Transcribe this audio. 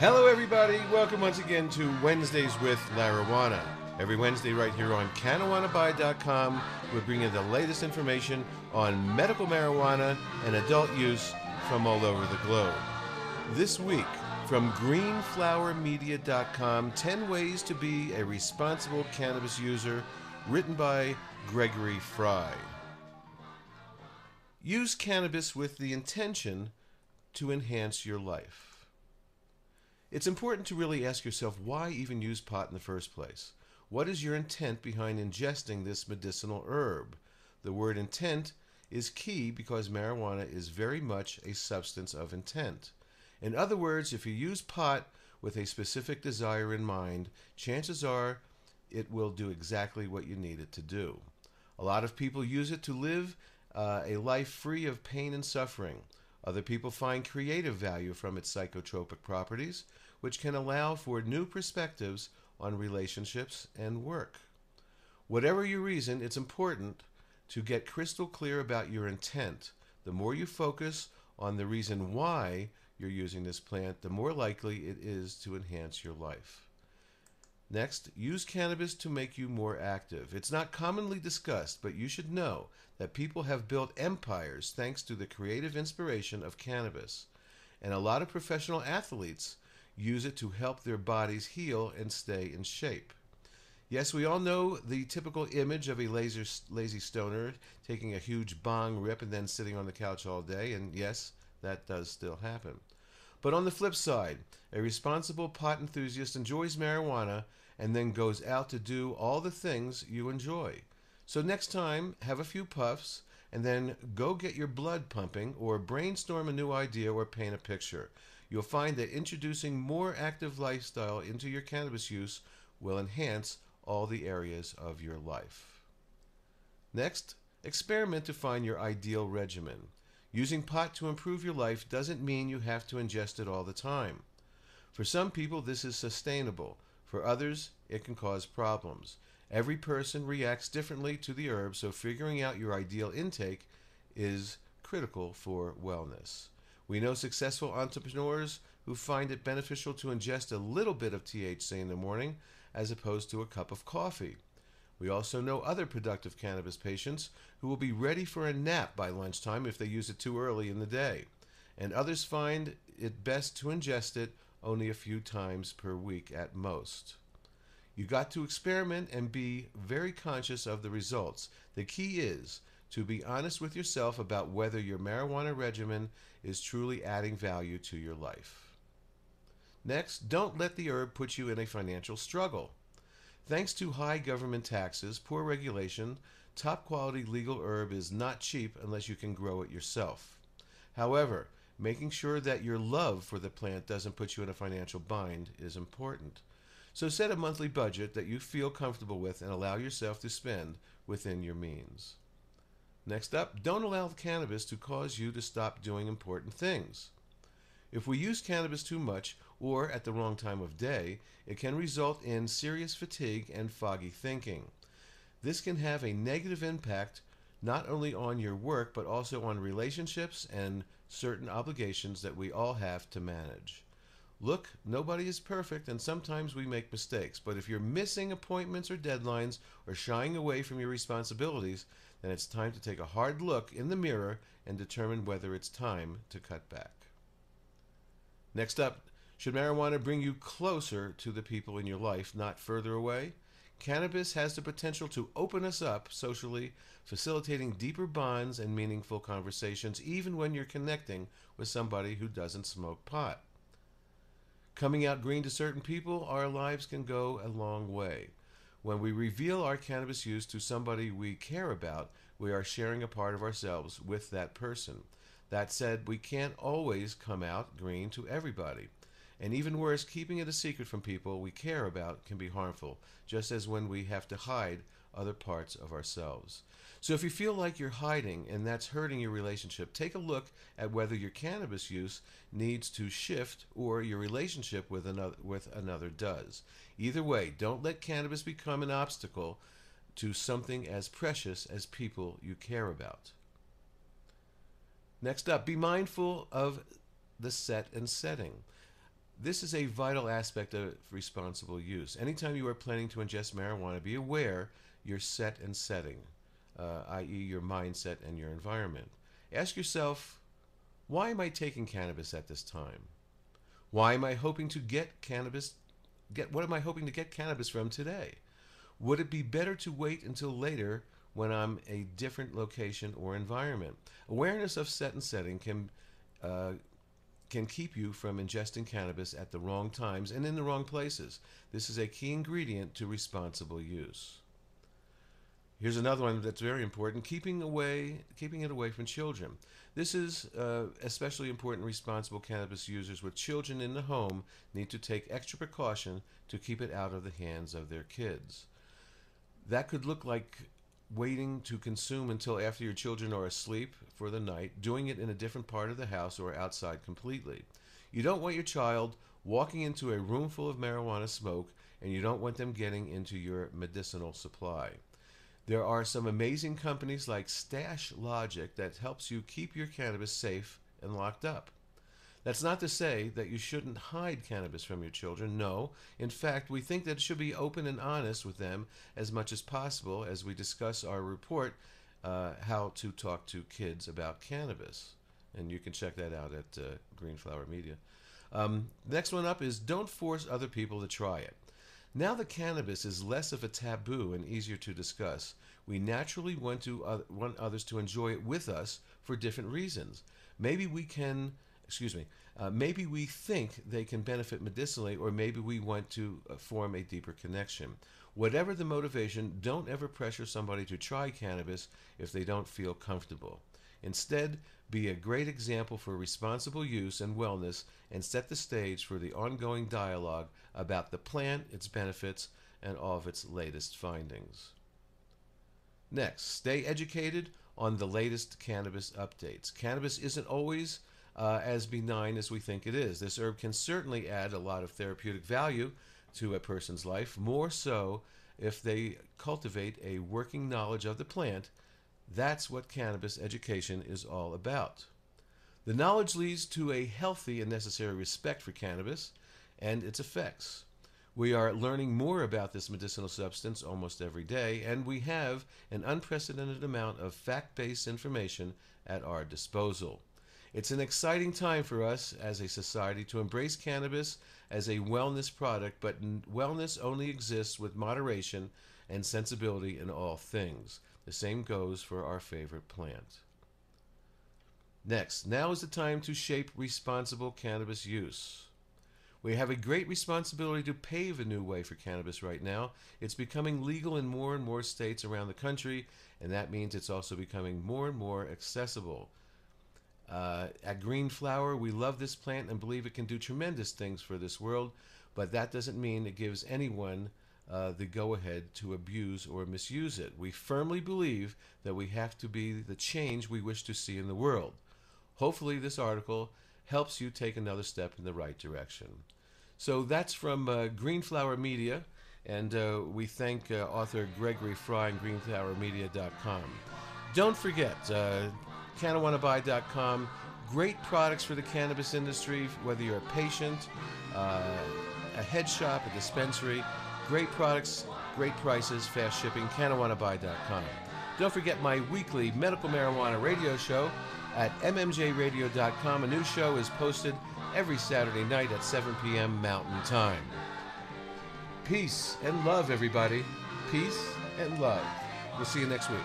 Hello, everybody. Welcome once again to Wednesdays with Larawana. Every Wednesday, right here on CannAwannaBuy.com, we're bringing the latest information on medical marijuana and adult use from all over the globe. This week, from GreenFlowerMedia.com, 10 Ways to Be a Responsible Cannabis User, written by Gregory Fry. Use cannabis with the intention to enhance your life. It's important to really ask yourself why even use pot in the first place. What is your intent behind ingesting this medicinal herb? The word intent is key because marijuana is very much a substance of intent. In other words, if you use pot with a specific desire in mind, chances are it will do exactly what you need it to do. A lot of people use it to live a life free of pain and suffering. Other people find creative value from its psychotropic properties, which can allow for new perspectives on relationships and work. Whatever your reason, it's important to get crystal clear about your intent. The more you focus on the reason why you're using this plant, the more likely it is to enhance your life. Next, use cannabis to make you more active. It's not commonly discussed, but you should know that people have built empires thanks to the creative inspiration of cannabis. And a lot of professional athletes use it to help their bodies heal and stay in shape. Yes, we all know the typical image of a lazy stoner taking a huge bong rip and then sitting on the couch all day, and yes, that does still happen. But on the flip side, a responsible pot enthusiast enjoys marijuana and then goes out to do all the things you enjoy. So next time, have a few puffs and then go get your blood pumping or brainstorm a new idea or paint a picture. You'll find that introducing more active lifestyle into your cannabis use will enhance all the areas of your life. Next, experiment to find your ideal regimen. Using pot to improve your life doesn't mean you have to ingest it all the time. For some people, this is sustainable. For others, it can cause problems. Every person reacts differently to the herb, so figuring out your ideal intake is critical for wellness. We know successful entrepreneurs who find it beneficial to ingest a little bit of THC in the morning as opposed to a cup of coffee. We also know other productive cannabis patients who will be ready for a nap by lunchtime if they use it too early in the day. And others find it best to ingest it only a few times per week at most. You got to experiment and be very conscious of the results. The key is to be honest with yourself about whether your marijuana regimen is truly adding value to your life. Next, don't let the herb put you in a financial struggle. Thanks to high government taxes, poor regulation, top quality legal herb is not cheap unless you can grow it yourself. However, making sure that your love for the plant doesn't put you in a financial bind is important. So set a monthly budget that you feel comfortable with and allow yourself to spend within your means. Next up, don't allow cannabis to cause you to stop doing important things. If we use cannabis too much or at the wrong time of day, it can result in serious fatigue and foggy thinking. This can have a negative impact not only on your work but also on relationships and certain obligations that we all have to manage. Look, nobody is perfect and sometimes we make mistakes, but if you're missing appointments or deadlines or shying away from your responsibilities, then it's time to take a hard look in the mirror and determine whether it's time to cut back. Next up, should marijuana bring you closer to the people in your life, not further away? Cannabis has the potential to open us up socially, facilitating deeper bonds and meaningful conversations, even when you're connecting with somebody who doesn't smoke pot. Coming out green to certain people, our lives can go a long way. When we reveal our cannabis use to somebody we care about, we are sharing a part of ourselves with that person. That said, we can't always come out green to everybody. And even worse, keeping it a secret from people we care about can be harmful, just as when we have to hide other parts of ourselves. So if you feel like you're hiding and that's hurting your relationship, take a look at whether your cannabis use needs to shift or your relationship with another does. Either way, don't let cannabis become an obstacle to something as precious as people you care about. Next up, be mindful of the set and setting. This is a vital aspect of responsible use. Anytime you are planning to ingest marijuana, be aware your set and setting, i.e. your mindset and your environment. Ask yourself, why am I taking cannabis at this time? Why am I hoping to get cannabis? What am I hoping to get cannabis from today? Would it be better to wait until later when I'm a different location or environment? Awareness of set and setting can keep you from ingesting cannabis at the wrong times and in the wrong places. This is a key ingredient to responsible use. Here's another one that's very important: keeping it away from children. This is especially important. Responsible cannabis users with children in the home need to take extra precaution to keep it out of the hands of their kids. That could look like waiting to consume until after your children are asleep for the night, doing it in a different part of the house or outside completely. You don't want your child walking into a room full of marijuana smoke, and you don't want them getting into your medicinal supply. There are some amazing companies like Stash Logic that helps you keep your cannabis safe and locked up. That's not to say that you shouldn't hide cannabis from your children. No. In fact, we think that it should be open and honest with them as much as possible as we discuss our report, How to Talk to Kids About Cannabis. And you can check that out at Green Flower Media. Next one up is don't force other people to try it. Now that cannabis is less of a taboo and easier to discuss, we naturally want others to enjoy it with us for different reasons. Maybe we think they can benefit medicinally, or maybe we want to form a deeper connection. Whatever the motivation, don't ever pressure somebody to try cannabis if they don't feel comfortable. Instead, be a great example for responsible use and wellness, and set the stage for the ongoing dialogue about the plant, its benefits, and all of its latest findings. Next, stay educated on the latest cannabis updates. Cannabis isn't always as benign as we think it is. This herb can certainly add a lot of therapeutic value to a person's life, more so if they cultivate a working knowledge of the plant. That's what cannabis education is all about. The knowledge leads to a healthy and necessary respect for cannabis and its effects. We are learning more about this medicinal substance almost every day, and we have an unprecedented amount of fact-based information at our disposal. It's an exciting time for us as a society to embrace cannabis as a wellness product, but wellness only exists with moderation and sensibility in all things. The same goes for our favorite plant. Next, now is the time to shape responsible cannabis use. We have a great responsibility to pave a new way for cannabis right now. It's becoming legal in more and more states around the country, and that means it's also becoming more and more accessible. At Green Flower, we love this plant and believe it can do tremendous things for this world, but that doesn't mean it gives anyone the go-ahead to abuse or misuse it. We firmly believe that we have to be the change we wish to see in the world. Hopefully this article helps you take another step in the right direction. So that's from Green Flower Media, and we thank author Gregory Fry and greenflowermedia.com. Don't forget, CannaWannaBuy.com, great products for the cannabis industry, whether you're a patient, a head shop, a dispensary. Great products, great prices, fast shipping, CannaWannaBuy.com. Don't forget my weekly medical marijuana radio show at mmjradio.com. A new show is posted every Saturday night at 7 p.m. Mountain Time. Peace and love, everybody. Peace and love. We'll see you next week.